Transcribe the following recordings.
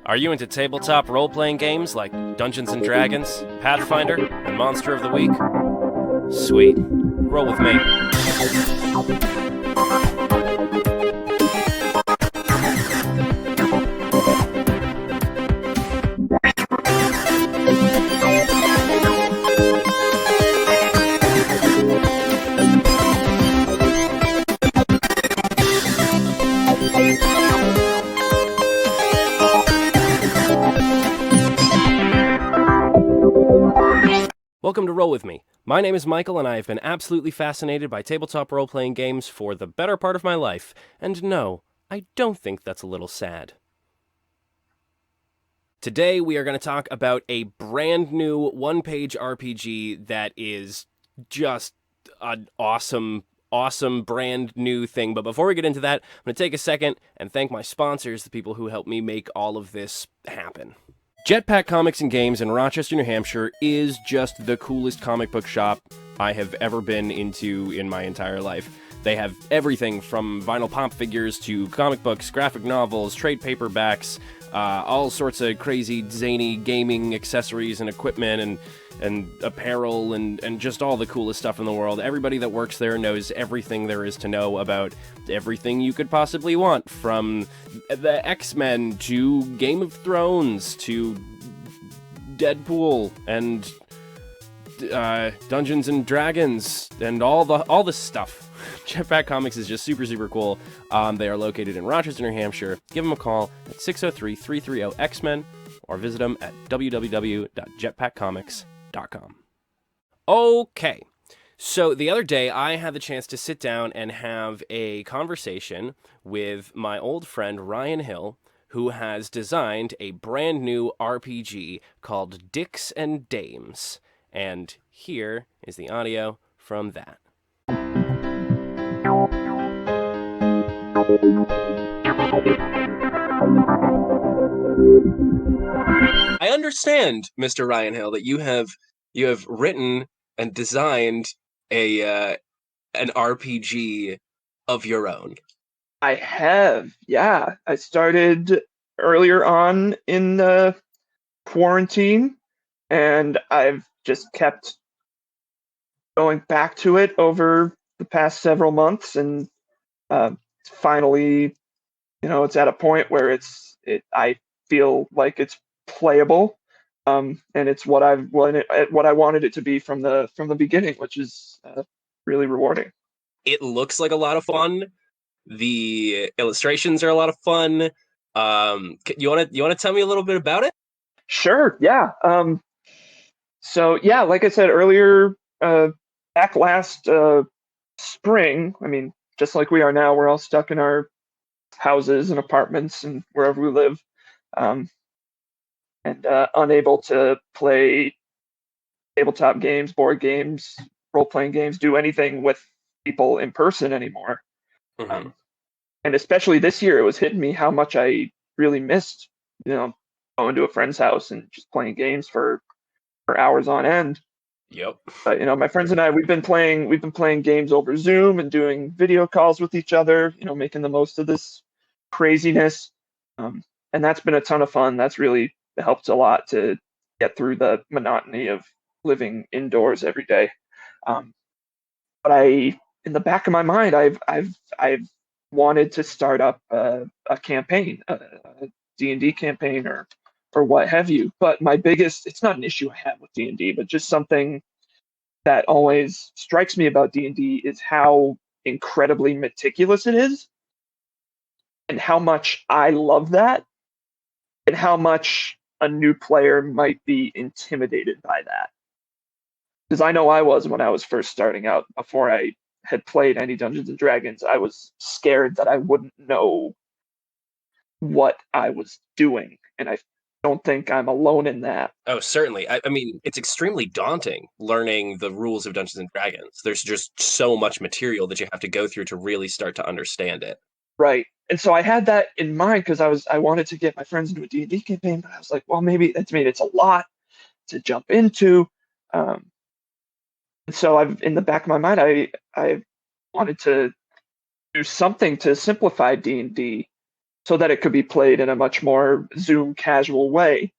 Are you into tabletop role-playing games like Dungeons & Dragons, Pathfinder, and Monster of the Week? Sweet. Roll with me. Welcome to Roll With Me. My name is Michael, and I have been absolutely fascinated by tabletop role-playing games for the better part of my life. And no, I don't think that's a little sad. Today, we are going to talk about a brand new one-page RPG that is just an awesome brand new thing. But before we get into that, I'm going to take a second and thank my sponsors, the people who helped me make all of this happen. Jetpack Comics and Games in Rochester, New Hampshire is just the coolest comic book shop I have ever been into in my entire life. They have everything from vinyl pop figures to comic books, graphic novels, trade paperbacks, all sorts of crazy, zany gaming accessories and equipment and apparel and just all the coolest stuff in the world. Everybody that works there knows everything there is to know about everything you could possibly want, from the X-Men to Game of Thrones to Deadpool and Dungeons and Dragons and all the stuff. Jetpack Comics is just super cool. They are located in Rochester, New Hampshire. Give them a call at 603-330-X-Men or visit them at www.jetpackcomics.com. Okay, so the other day I had the chance to sit down and have a conversation with my old friend Ryan Hill, who has designed a brand new RPG called Dicks and Dames. And here is the audio from that. I understand, Mr. Ryan Hill, that you have written and designed an RPG of your own. I have, yeah. I started earlier on in the quarantine, and I've just kept going back to it over the past several months, and finally, it's at a point where I feel like it's playable, and it's what I wanted it to be from the beginning, which is really rewarding. It looks like a lot of fun. The illustrations are a lot of fun. You want to tell me a little bit about it? Sure. Yeah. So yeah, like I said earlier, back last spring, I mean, just like we are now, we're all stuck in our houses and apartments and wherever we live, and unable to play tabletop games, board games, role-playing games, do anything with people in person anymore. Mm-hmm. And especially this year, it was hitting me how much I really missed, going to a friend's house and just playing games for hours on end. Yep. But my friends and I, we've been playing games over Zoom and doing video calls with each other, making the most of this craziness. And that's been a ton of fun. That's really helped a lot to get through the monotony of living indoors every day. But in the back of my mind, I've wanted to start up a campaign, a D&D campaign or what have you. But my biggest, it's not an issue I have with D&D, but just something that always strikes me about D&D is how incredibly meticulous it is, and how much I love that, and how much a new player might be intimidated by that. Because I know I was when I was first starting out. Before I had played any Dungeons and Dragons, I was scared that I wouldn't know what I was doing, and I don't think I'm alone in that. Oh, certainly. I mean, it's extremely daunting learning the rules of Dungeons and Dragons. There's just so much material that you have to go through to really start to understand it. Right. And so I had that in mind because I wanted to get my friends into a D&D campaign, but I was like, well, maybe it's a lot to jump into. And so in the back of my mind, I wanted to do something to simplify D&D so that it could be played in a much more Zoom casual way.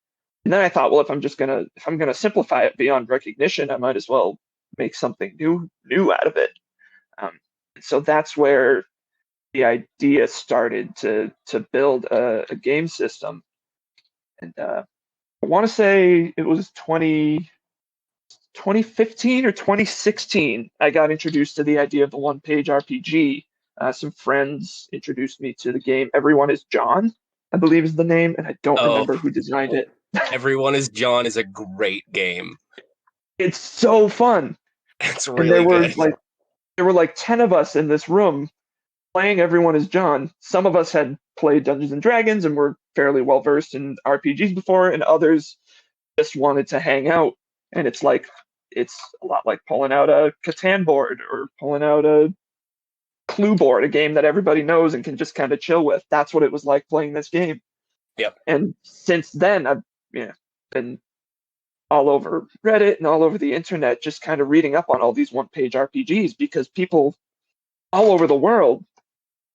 And then I thought, well, if I'm gonna simplify it beyond recognition, I might as well make something new out of it. Um, so that's where the idea started to build a game system. And I want to say it was 2015 or 2016, I got introduced to the idea of the one-page RPG. Some friends introduced me to the game. Everyone is John, I believe is the name, and I don't Oh, remember who designed it. Everyone is John is a great game. It's so fun. It's And really good. there were like 10 of us in this room playing Everyone is John. Some of us had played Dungeons and Dragons and were fairly well versed in RPGs before, and others just wanted to hang out. And it's a lot like pulling out a Catan board or pulling out a Clue board, a game that everybody knows and can just kind of chill with. That's what it was like playing this game. Yep. And since then, I've been all over Reddit and all over the internet, just kind of reading up on all these one-page RPGs because people all over the world,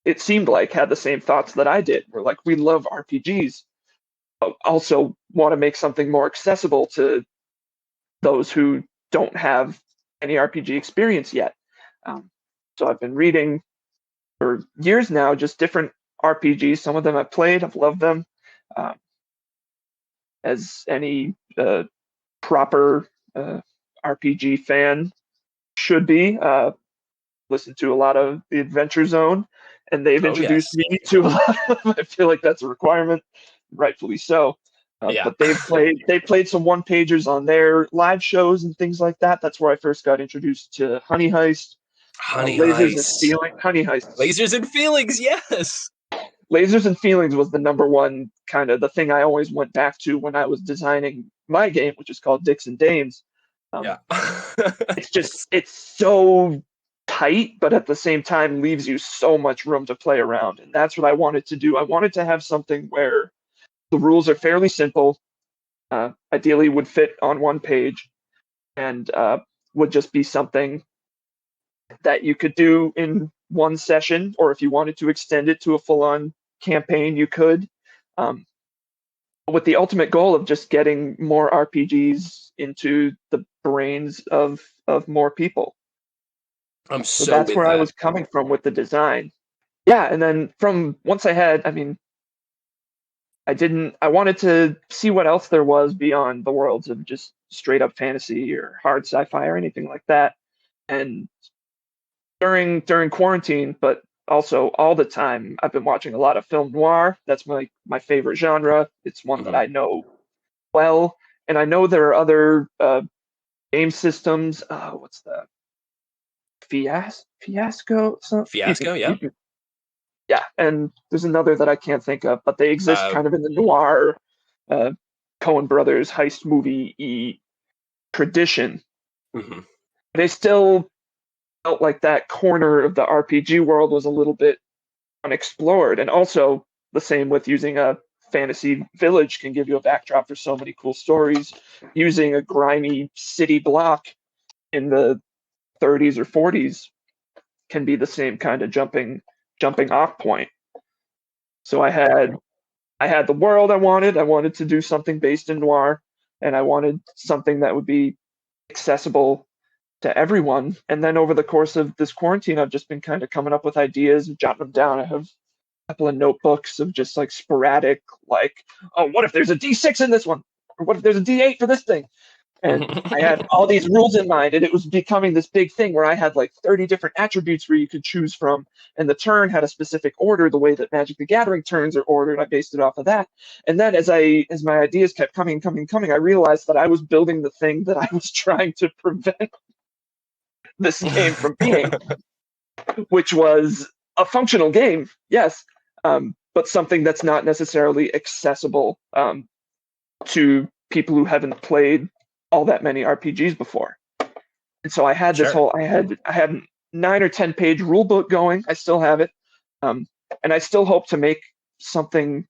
it seemed like, had the same thoughts that I did. We're like, we love RPGs, but also want to make something more accessible to those who don't have any RPG experience yet. So I've been reading for years now, just different RPGs. Some of them I've played, I've loved them. As any proper RPG fan should be. Listen to a lot of the Adventure Zone, and they've introduced me to a lot of them. I feel like that's a requirement, rightfully so. But they've played some one pagers on their live shows and things like that. That's where I first got introduced to Honey Heist, Lasers and Feelings. Honey Heist. Lasers and Feelings, yes. Lasers and Feelings was the number one kind of the thing I always went back to when I was designing my game, which is called Dicks and Dames. It's so tight, but at the same time leaves you so much room to play around. And that's what I wanted to do. I wanted to have something where the rules are fairly simple, ideally would fit on one page, and would just be something that you could do in one session, or if you wanted to extend it to a full-on campaign, you could. With the ultimate goal of just getting more RPGs into the brains of more people. So that's where I was coming from with the design. Yeah, and then from once I wanted to see what else there was beyond the worlds of just straight up fantasy or hard sci-fi or anything like that. And during quarantine, but also all the time, I've been watching a lot of film noir. That's my favorite genre. It's one that I know well, and I know there are other game systems. What's the Fiasco? Fiasco, yeah. Yeah, and there's another that I can't think of, but they exist kind of in the noir Coen Brothers heist movie tradition. Mm-hmm. They still felt like that corner of the RPG world was a little bit unexplored, and also the same with using a fantasy village can give you a backdrop for so many cool stories. Using a grimy city block in the 30s or 40s can be the same kind of jumping off point. So I had the world I wanted. I wanted to do something based in noir, and I wanted something that would be accessible to everyone. And then over the course of this quarantine, I've just been kind of coming up with ideas and jotting them down. I have a couple of notebooks of just like sporadic, like, oh, what if there's a D6 in this one? Or what if there's a D8 for this thing? And I had all these rules in mind, and it was becoming this big thing where I had like 30 different attributes where you could choose from, and the turn had a specific order, the way that Magic the Gathering turns are ordered. I based it off of that. And then as my ideas kept coming, I realized that I was building the thing that I was trying to prevent this game from being, which was a functional game, yes, but something that's not necessarily accessible to people who haven't played all that many RPGs before. And so I had this I had 9 or 10 page rule book going. I still have it. And I still hope to make something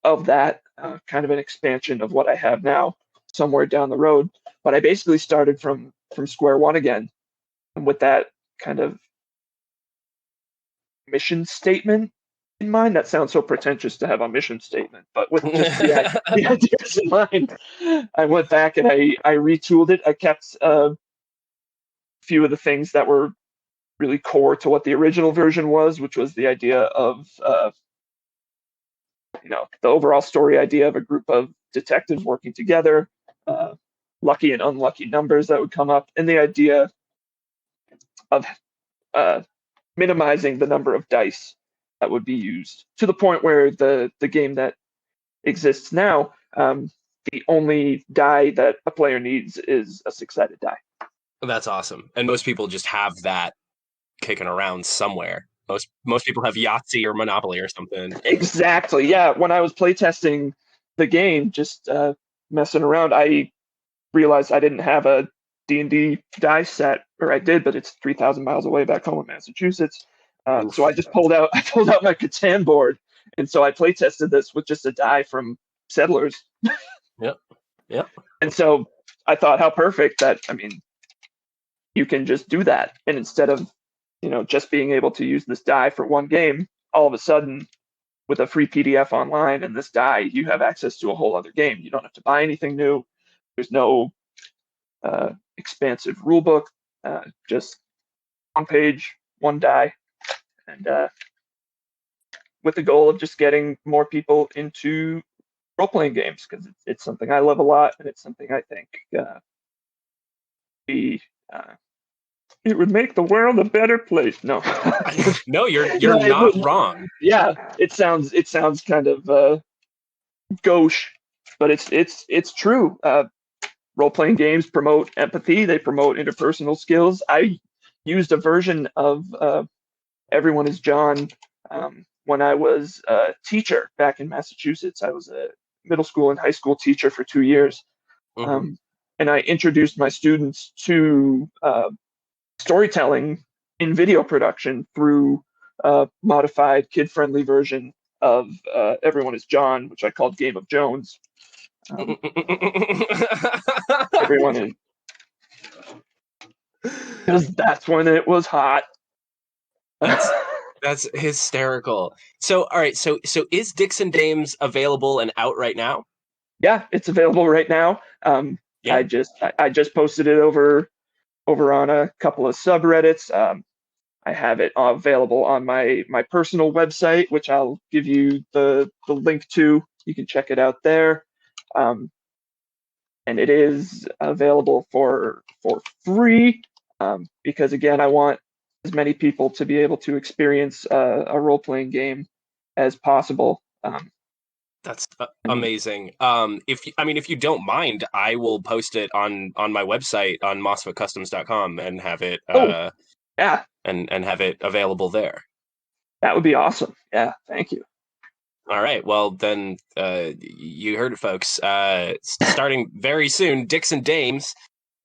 of that, kind of an expansion of what I have now somewhere down the road. But I basically started from square one again. And with that kind of mission statement, in mind. That sounds so pretentious to have a mission statement, but with just the ideas in mind, I went back and I retooled it. I kept a few of the things that were really core to what the original version was, which was the idea of the overall story idea of a group of detectives working together, uh, lucky and unlucky numbers that would come up, and the idea of uh, minimizing the number of dice that would be used to the point where the game that exists now, the only die that a player needs is a six-sided die. That's awesome. And most people just have that kicking around somewhere. Most people have Yahtzee or Monopoly or something. Exactly. Yeah. When I was playtesting the game, just messing around, I realized I didn't have a D&D die set, or I did, but it's 3,000 miles away back home in Massachusetts. So I just pulled out my Catan board, and so I playtested this with just a die from Settlers. Yep. Yep. And so I thought, how perfect that, I mean, you can just do that. And instead of, just being able to use this die for one game, all of a sudden, with a free PDF online and this die, you have access to a whole other game. You don't have to buy anything new. There's no expansive rule book, just one page, one die, and with the goal of just getting more people into role-playing games, because it's something I love a lot, and it's something I think it would make the world a better place. No, no, you're not wrong. Yeah, it sounds kind of gauche, but it's true. Role-playing games promote empathy. They promote interpersonal skills. I used a version of Everyone is John when I was a teacher back in Massachusetts. I was a middle school and high school teacher for 2 years. Mm-hmm. And I introduced my students to storytelling in video production through a modified kid-friendly version of Everyone is John, which I called Game of Jones. Everyone in, because that's when it was hot. That's hysterical. So, all right. So is Dixon Dames available and out right now? Yeah, it's available right now. Yeah. I just posted it over on a couple of subreddits. I have it available on my personal website, which I'll give you the link to. You can check it out there. And it is available for free, because again, I want as many people to be able to experience a role-playing game as possible. That's amazing. If you don't mind, I will post it on my website on MosfetCustoms.com and have it yeah, and have it available there. That would be awesome. Yeah, thank you. All right. Well, then you heard it, folks. Starting very soon, Dixon Dames,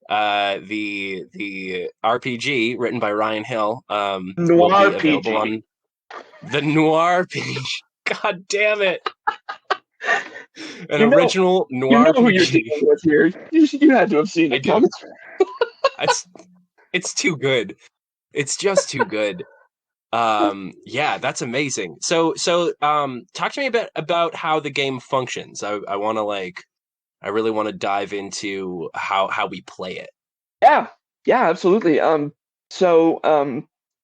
the RPG written by Ryan Hill, will be available on the Noir-PG. God damn it! Original Noir-PG. You know who you're dealing with here. You had to have seen it coming. It's too good. It's just too good. Yeah, that's amazing. So talk to me about how the game functions. I really want to dive into how we play it. Yeah, absolutely. The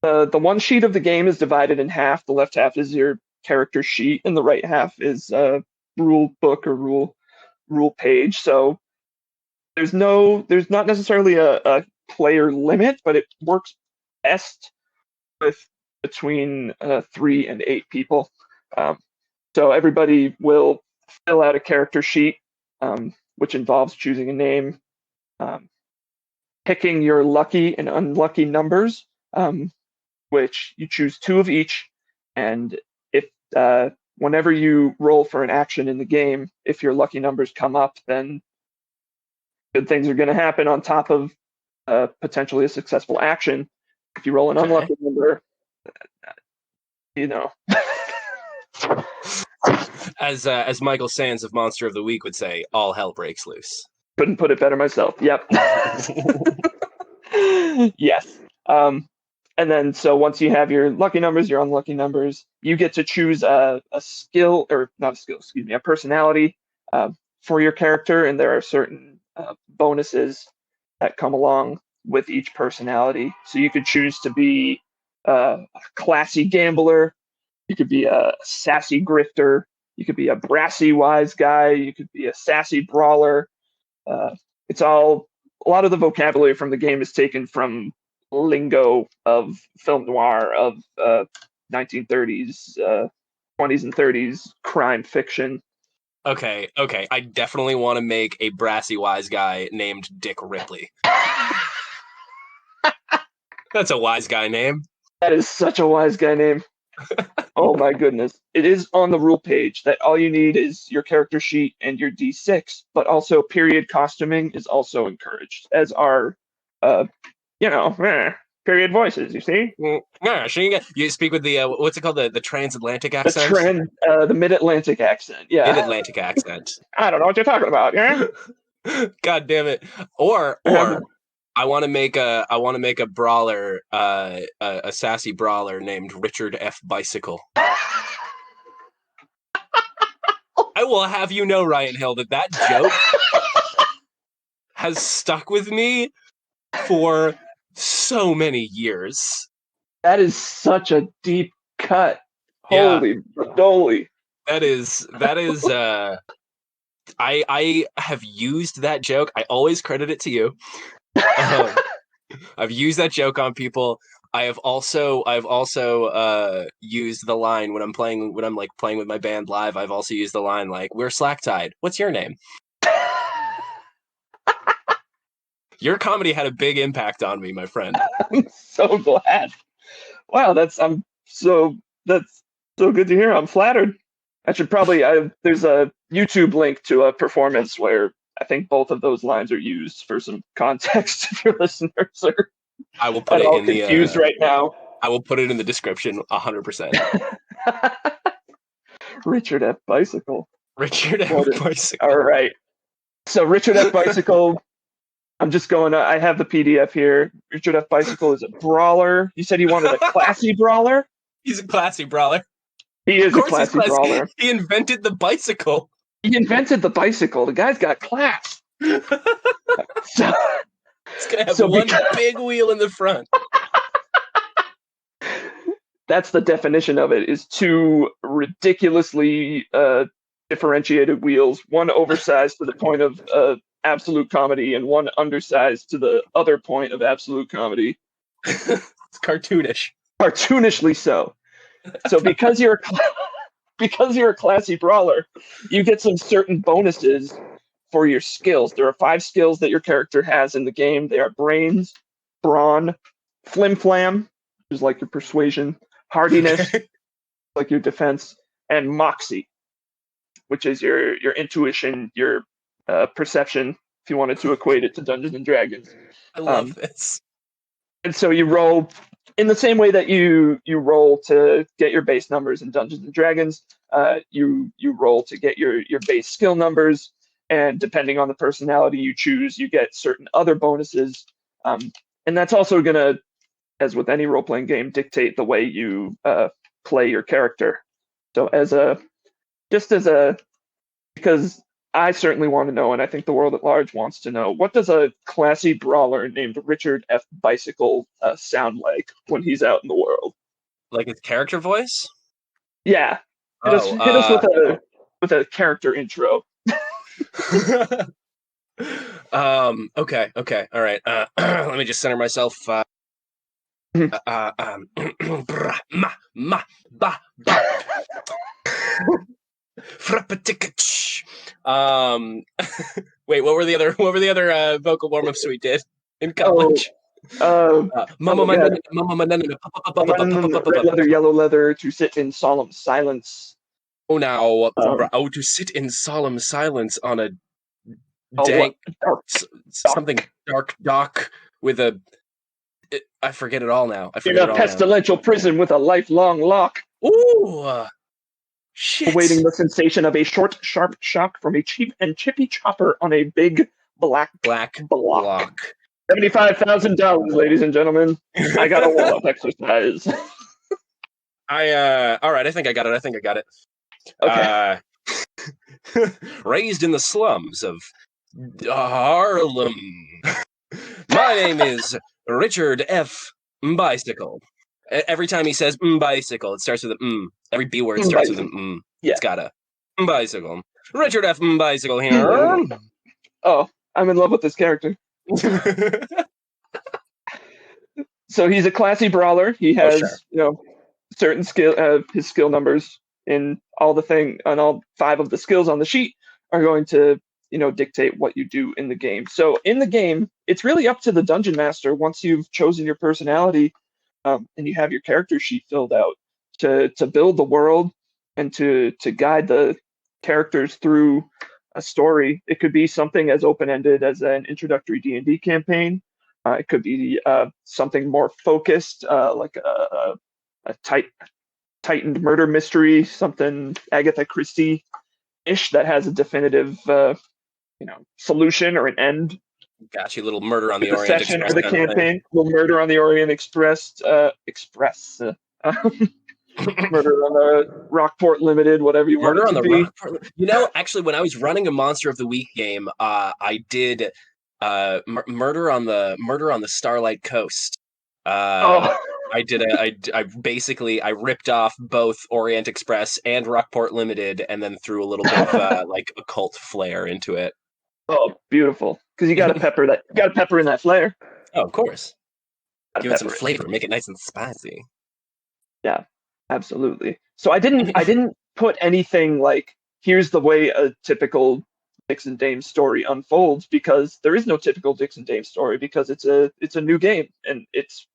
one sheet of the game is divided in half. The left half is your character sheet, and the right half is a rule book or rule page. So there's not necessarily a player limit, but it works best with between 3 and 8 people. So everybody will fill out a character sheet, which involves choosing a name, picking your lucky and unlucky numbers, which you choose 2 of each. And if whenever you roll for an action in the game, if your lucky numbers come up, then good things are going to happen on top of potentially a successful action. If you roll an unlucky number, As Michael Sands of Monster of the Week would say, all hell breaks loose. Couldn't put it better myself. Yep. Yes. And then, so once you have your lucky numbers, your unlucky numbers, you get to choose a skill, or not a skill, excuse me, a personality for your character. And there are certain bonuses that come along with each personality. So you could choose to be a classy gambler, you could be a sassy grifter, you could be a brassy wise guy, you could be a sassy brawler. It's all, a lot of the vocabulary from the game is taken from lingo of film noir of 1930s, 20s, and 30s crime fiction. Okay. I definitely want to make a brassy wise guy named Dick Ripley. That's a wise guy name. That is such a wise guy name. Oh my goodness. It is on the rule page that all you need is your character sheet and your D6, but also period costuming is also encouraged, as are, period voices, you see? Yeah, so you speak with the, what's it called, the transatlantic accent? The mid-Atlantic accent, yeah. Mid-Atlantic accent. I don't know what you're talking about, yeah? God damn it. Or I want to make a brawler, a sassy brawler named Richard F. Bicycle. I will have you know, Ryan Hill, that joke has stuck with me for so many years. That is such a deep cut. Holy moly. That is I have used that joke. I always credit it to you. I've used that joke on people. I've also used the line when I'm playing with my band live. I've also used the line like, "We're slack tied. What's your name?" Your comedy had a big impact on me, my friend. I'm so glad. Wow, that's so good to hear. I'm flattered. I should probably there's a YouTube link to a performance where I think both of those lines are used for some context if your listeners are I will put it in confused right now. I will put it in the description 100%. Richard F. Bicycle. Richard F. Bicycle. All right. So Richard F. Bicycle, I'm just going to, I have the PDF here. Richard F. Bicycle is a brawler. You said you wanted a classy brawler? He's a classy brawler. He is a classy brawler. He invented the bicycle. The guy's got class. So, it's going to have one big wheel in the front. That's the definition of it, is two ridiculously differentiated wheels, one oversized to the point of absolute comedy and one undersized to the other point of absolute comedy. It's cartoonish. Cartoonishly so. So because you're a classy brawler, you get some certain bonuses for your skills. There are 5 skills that your character has in the game. They are brains, brawn, flim flam, which is like your persuasion, hardiness, like your defense, and moxie, which is your intuition, your perception, if you wanted to equate it to Dungeons and Dragons. I love this. And so you roll in the same way that you roll to get your base numbers in Dungeons and Dragons. You roll to get your base skill numbers, and depending on the personality you choose, you get certain other bonuses. And that's also going to, as with any role-playing game, dictate the way you play your character. So because I certainly want to know, and I think the world at large wants to know, what does a classy brawler named Richard F. Bicycle sound like when he's out in the world? Like his character voice? Yeah. Hit us with a character intro. Okay. All right. Let me just center myself. Wait, what were the other vocal warm-ups we did in college? Red leather, yellow leather, to sit in solemn silence. Oh, now, to sit in solemn silence on a dank, something dark dock with a. I forget it all now. In a pestilential prison with a lifelong lock. Ooh. Shit. Awaiting the sensation of a short, sharp shock from a cheap and chippy chopper on a big black block. $75,000, ladies and gentlemen. I got a warm-up exercise. All right, I think I got it. Okay. Raised in the slums of Harlem. My name is Richard F. Bicycle. Every time he says bicycle, it starts with an Every B word starts with an Yeah. It's got a bicycle. Richard F. Bicycle here. Oh, I'm in love with this character. So he's a classy brawler. He has, certain skill. His skill numbers in all 5 of the skills on the sheet are going to, dictate what you do in the game. So in the game, it's really up to the dungeon master once you've chosen your personality, and you have your character sheet filled out to build the world and to guide the characters through a story. It could be something as open-ended as an introductory D&D campaign. It could be something more focused, like a tightened murder mystery, something Agatha Christie-ish that has a definitive, solution or an end. Got you, little Murder on the The Orient session Express. or the campaign. Little Murder on the Orient Express. Murder on the Rockport Limited, whatever you want it to be. Actually, when I was running a Monster of the Week game, I did Murder on the Starlight Coast. I did I ripped off both Orient Express and Rockport Limited, and then threw a little bit of like occult flair into it. Oh, beautiful! Because you got to pepper that. You got to pepper in that flair. Oh, of course. Give it some flavor, make it nice and spicy. Yeah, absolutely. So I didn't put anything like, here's the way a typical Dix and Dame story unfolds, because there is no typical Dix and Dame story, because it's a new game and it's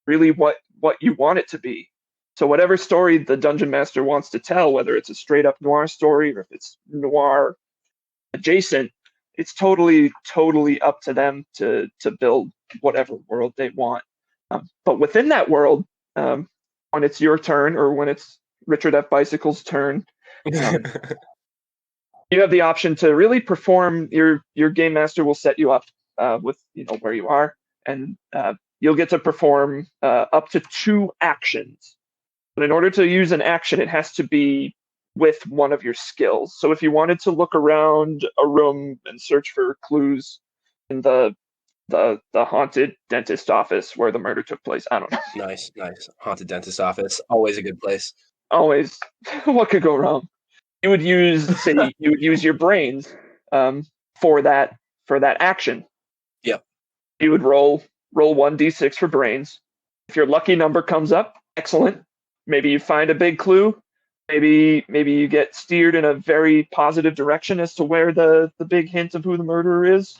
really what you want it to be. So whatever story the dungeon master wants to tell, whether it's a straight up noir story or if it's noir adjacent, it's totally up to them to build whatever world they want. But within that world, when it's your turn or when it's Richard F. Bicycle's turn, you have the option to really perform. Your game master will set you up with where you are, and you'll get to perform up to 2 actions. But in order to use an action, it has to be with one of your skills. So if you wanted to look around a room and search for clues in the haunted dentist office where the murder took place, I don't know. Nice. Haunted dentist office, always a good place. Always. What could go wrong? You would use your brains for that action. Yep. You would roll 1d6 for brains. If your lucky number comes up, excellent. Maybe you find a big clue. Maybe you get steered in a very positive direction as to where the big hint of who the murderer is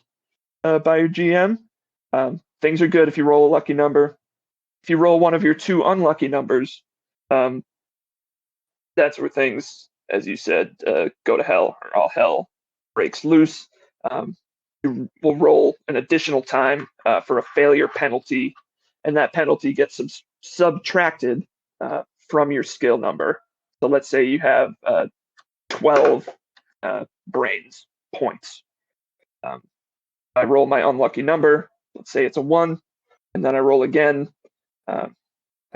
by your GM. Things are good if you roll a lucky number. If you roll one of your 2 unlucky numbers, that's where things, as you said, go to hell, or all hell breaks loose. You will roll an additional time for a failure penalty, and that penalty gets subtracted from your skill number. So let's say you have 12 brains points. I roll my unlucky number. Let's say it's a 1, and then I roll again. I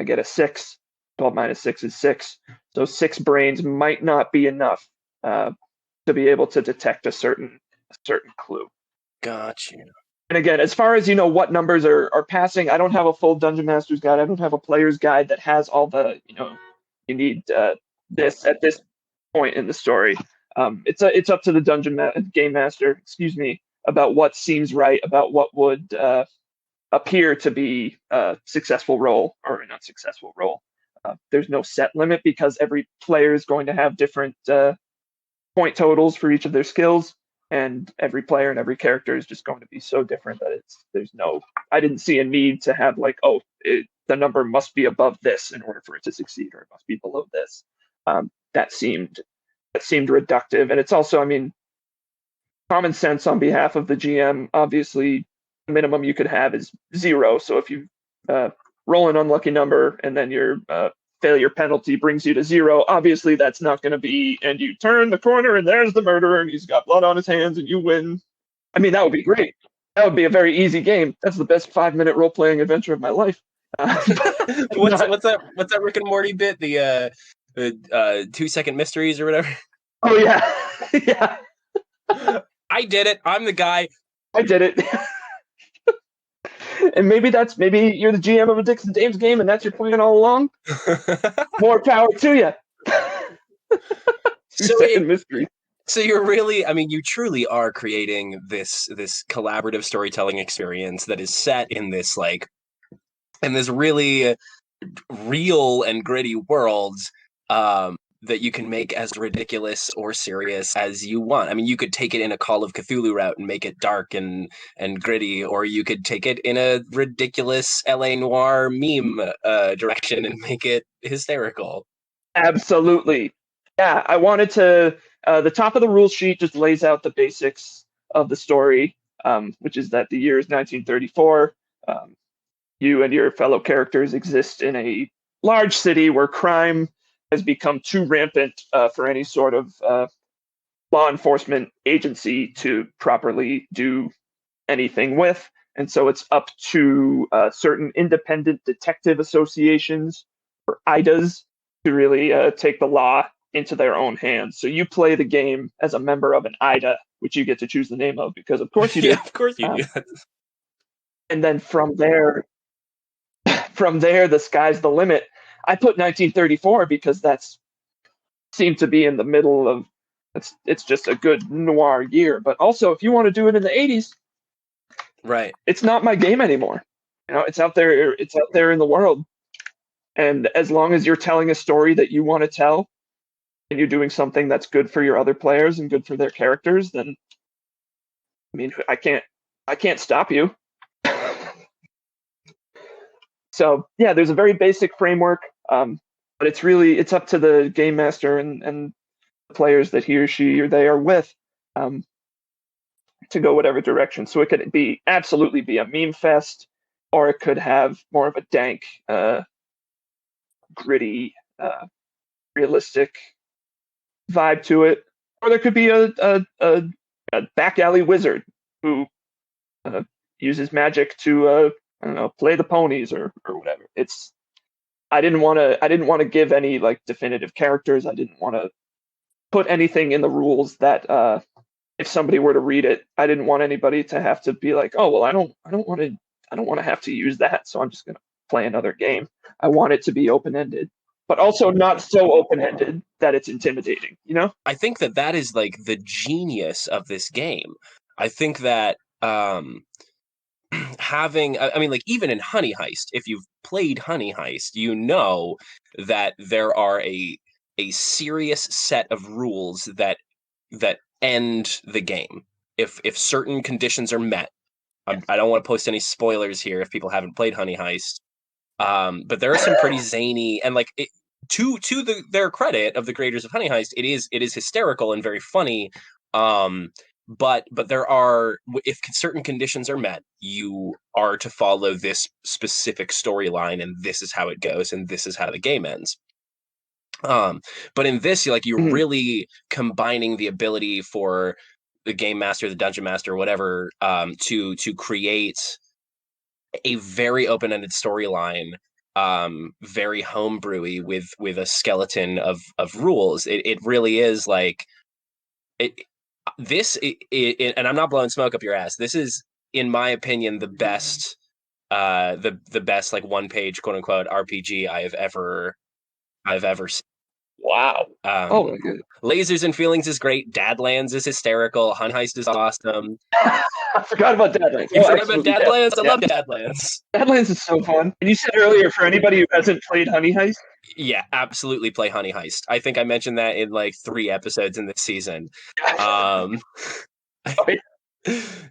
get a 6. 12 minus 6 is 6. So 6 brains might not be enough to be able to detect a certain clue. Gotcha. And again, as far as what numbers are passing, I don't have a full Dungeon Master's guide. I don't have a player's guide that has all the you need this at this point in the story. It's up to the game master, about what seems right, about what would appear to be a successful roll or an unsuccessful roll. There's no set limit because every player is going to have different point totals for each of their skills, and every player and every character is just going to be so different that I didn't see a need to have like, the number must be above this in order for it to succeed, or it must be below this. That seemed reductive, and it's also, common sense on behalf of the GM. Obviously, the minimum you could have is 0. So if you roll an unlucky number and then your failure penalty brings you to 0, obviously that's not going to be, and you turn the corner and there's the murderer and he's got blood on his hands and you win. That would be great. That would be a very easy game. That's the best 5-minute role-playing adventure of my life. What's that Rick and Morty bit? The 2-second mysteries or whatever. Oh yeah, yeah. I did it. I'm the guy. I did it. And maybe you're the GM of a Dixon Dames game, and that's your plan all along. More power to you. Two-second mystery. So you're really, I mean, you truly are creating this collaborative storytelling experience that is set in this really real and gritty world that you can make as ridiculous or serious as you want. I mean, you could take it in a Call of Cthulhu route and make it dark and gritty, or you could take it in a ridiculous LA Noir meme direction and make it hysterical. Absolutely. Yeah, I wanted to. The top of the rule sheet just lays out the basics of the story, which is that the year is 1934. You and your fellow characters exist in a large city where crime has become too rampant for any sort of law enforcement agency to properly do anything with. And so it's up to certain independent detective associations, or IDAs, to really take the law into their own hands. So you play the game as a member of an IDA, which you get to choose the name of, because of course you do. Yeah, of course you do. And then from there, the sky's the limit. I put 1934 because that's seemed to be in the middle of. It's just a good noir year. But also, if you want to do it in the 80s, right? It's not my game anymore. You know, it's out there. It's out there in the world. And as long as you're telling a story that you want to tell, and you're doing something that's good for your other players and good for their characters, then I mean, I can't stop you. So yeah, there's a very basic framework, but it's up to the game master and the players that he or she or they are with to go whatever direction. So it could absolutely be a meme fest, or it could have more of a dank, gritty, realistic vibe to it, or there could be a back alley wizard who uses magic to I don't know, play the ponies or whatever. I didn't want to give any like definitive characters. I didn't want to put anything in the rules that if somebody were to read it, I didn't want anybody to have to be like, oh well, I don't want to have to use that, so I'm just gonna play another game. I want it to be open ended, but also not so open-ended that it's intimidating, you know? I think that is like the genius of this game. I think that having, I mean, like even in Honey Heist, if you've played Honey Heist, you know that there are a serious set of rules that end the game if certain conditions are met. I don't want to post any spoilers here if people haven't played Honey Heist. But there are some pretty zany and like to their credit of the creators of Honey Heist, it is hysterical and very funny. But there are, if certain conditions are met, you are to follow this specific storyline, and this is how it goes, and this is how the game ends. But in this, you're really combining the ability for the game master, the dungeon master, whatever, to create a very open-ended storyline, very homebrewy with a skeleton of rules. It really is like it. And I'm not blowing smoke up your ass. This is, in my opinion, the best, the best like one-page quote unquote RPG I've ever seen. Wow. Oh my god. Lasers and Feelings is great. Dadlands is hysterical. Honey Heist is awesome. I forgot about Dadlands. You forgot about Dadlands? I love Dadlands. Dadlands is so fun. And you said earlier, for anybody who hasn't played Honey Heist? Yeah, absolutely play Honey Heist. I think I mentioned that in like 3 episodes in this season.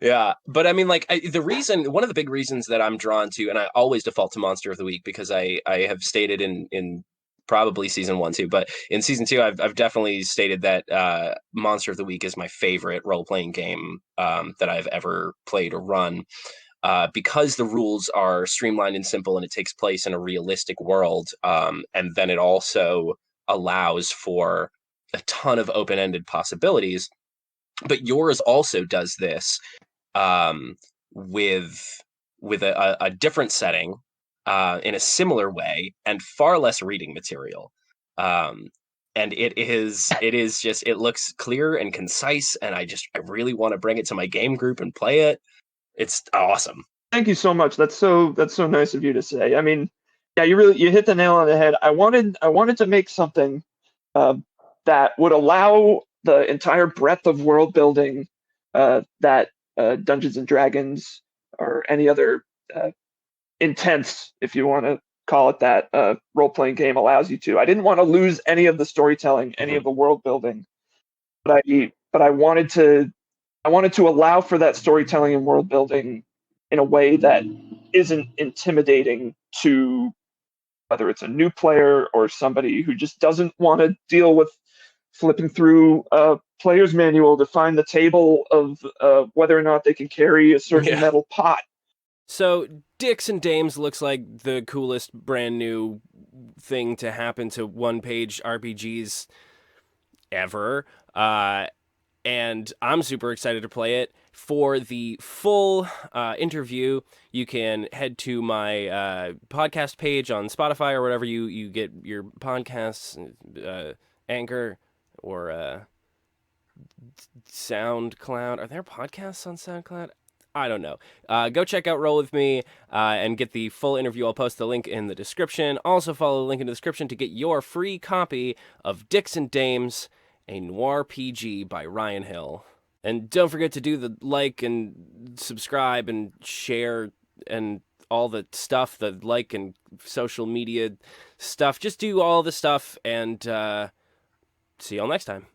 Yeah, but I mean, like, one of the big reasons that I'm drawn to, and I always default to Monster of the Week, because I have stated in probably season 1 too, but in season 2 I've definitely stated that Monster of the Week is my favorite role-playing game that I've ever played or run, because the rules are streamlined and simple, and it takes place in a realistic world, and then it also allows for a ton of open-ended possibilities. But yours also does this with a different setting, in a similar way, and far less reading material. And it is just, it looks clear and concise, and I really want to bring it to my game group and play it. It's awesome. Thank you so much. That's so nice of you to say. I mean, yeah, you hit the nail on the head. I wanted to make something that would allow the entire breadth of world building that Dungeons and Dragons or any other intense, if you want to call it that, role-playing game allows you to. I didn't want to lose any of the storytelling, any of the world building, but I wanted to allow for that storytelling and world building in a way that isn't intimidating to whether it's a new player or somebody who just doesn't want to deal with flipping through a player's manual to find the table of whether or not they can carry a certain metal pot. So Dicks and Dames looks like the coolest brand new thing to happen to one-page RPGs ever. And I'm super excited to play it. For the full interview, you can head to my podcast page on Spotify or whatever you get your podcasts, Anchor or SoundCloud. Are there podcasts on SoundCloud? I don't know. Go check out Roll With Me and get the full interview. I'll post the link in the description. Also follow the link in the description to get your free copy of Dicks and Dames, a Noir-PG by Ryan Hill. And don't forget to do the like and subscribe and share and all the stuff, the like and social media stuff. Just do all the stuff, and see y'all next time.